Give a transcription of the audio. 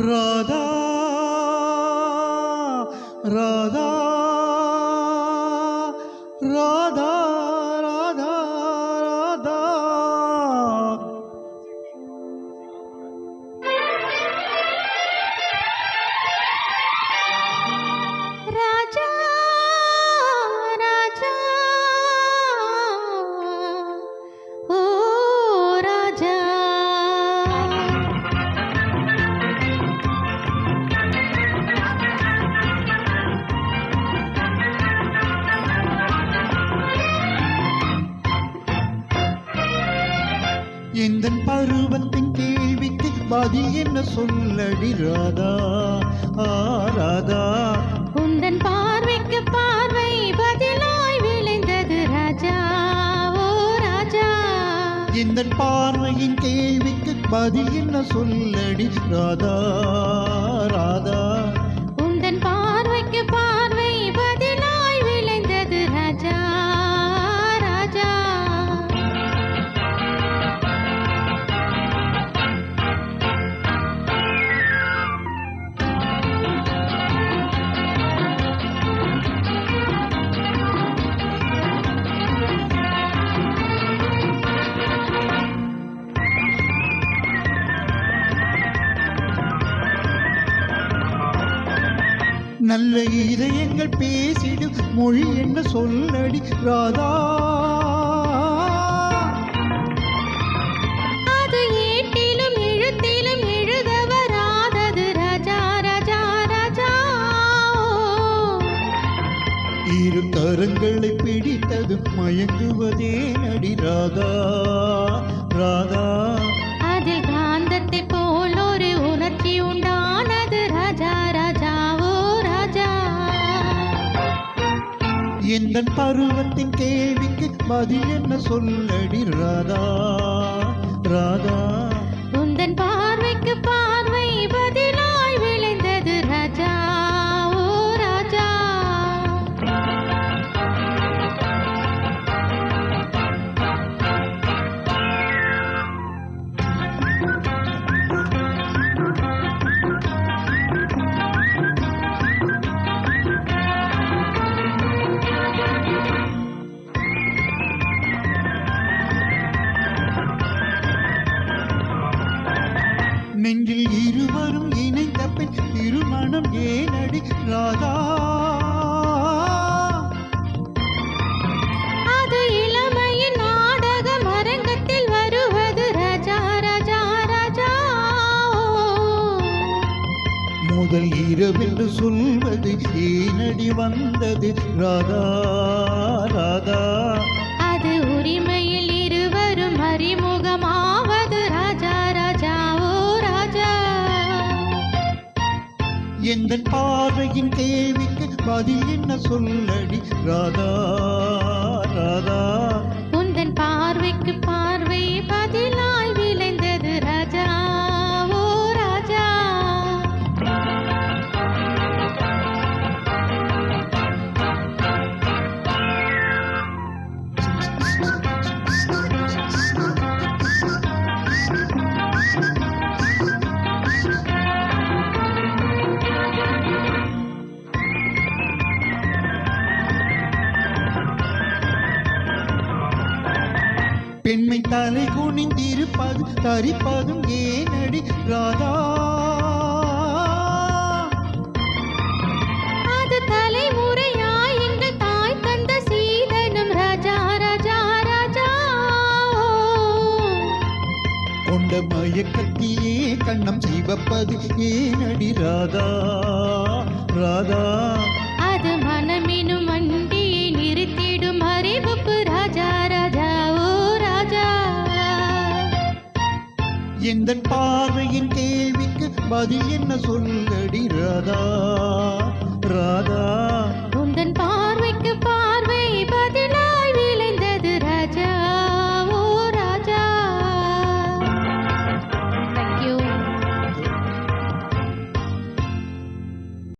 ராதா ராதா ராதா ராதா ராதா. ராஜா ராஜா ஓ ராஜா எந்தன் பருவத்தின் கேள்விக்கு பதில் என்ன சொல்லடி ராதா ராதா. உந்தன் பார்வைக்கு பார்வை பதிலாய் விளைந்தது ராஜா ஓ ராஜா. எந்தன் பார்வையின் கேள்விக்கு பதில் என்ன சொல்லடி ராதா ராதா. உந்தன் பார்வைக்கு பார்வை பதிலாய் விளைந்தது ராஜா ராஜா. நல்ல இதயங்கள் பேசிடும் மொழி என்ன சொல்லடி ராதா. அது ஏட்டிலும் எழுத்திலும் எழுத வராதது ராஜா ராஜா ராஜா. இரு கரங்களை பிடித்தது மயங்குவதே நடி ராதா ராதா. அதில் காந்தத்தை போல் ஒரு உணர்ச்சி உண்டானது ராஜா ராஜா ஓ ராஜா. எந்தன் பருவத்தின் கேள்விக்கு பதில் என்ன சொல்லடி ராதா ராதா. உந்தன் பார்வைக்கு பார்வை பதிலாய் விளைந்தது ராஜா ஓ ராஜா. நெஞ்சில் இருவரும் இணைந்த பின் திருமணம் ஏனடி ராதா. அது இளமையின் நாடகம் அரங்கத்தில் வருவது ராஜா ராஜா ராஜா. முதல் இரவென்று சொல்வது ஏனடி வந்தது ராதா ராதா. அது உரிமையில் இருவரும் அறிமுகமாவது ராஜா ராஜா ஓ ராஜா. எந்தன் பார்வையின் கேள்விக்கு பதில் என்ன சொல்லடி ராதா ராதா. உந்தன் பார்வைக்கு பார்வை பதிலாய் விளைந்தது ராஜா ஓ ராஜா. பெண்மை தலை குனிந்திருப்பது தரிப்பதும் ஏனடி ராதா. அது தலைமுறையாய் எங்கள் தாய் தந்த சீதனம் ராஜா ராஜா ராஜா. கொண்ட மயக்கத்திலே கண்ணம் சிவப்பது ஏனடி ராதா ராதா. அது மனமெனும் வண்டியை நிறுத்திடும் அறிவுப்பு ராஜா ராஜா ஓ ராஜா. எந்தன் பார்வையின் கேள்விக்கு பதில் என்ன சொல்லடி ராதா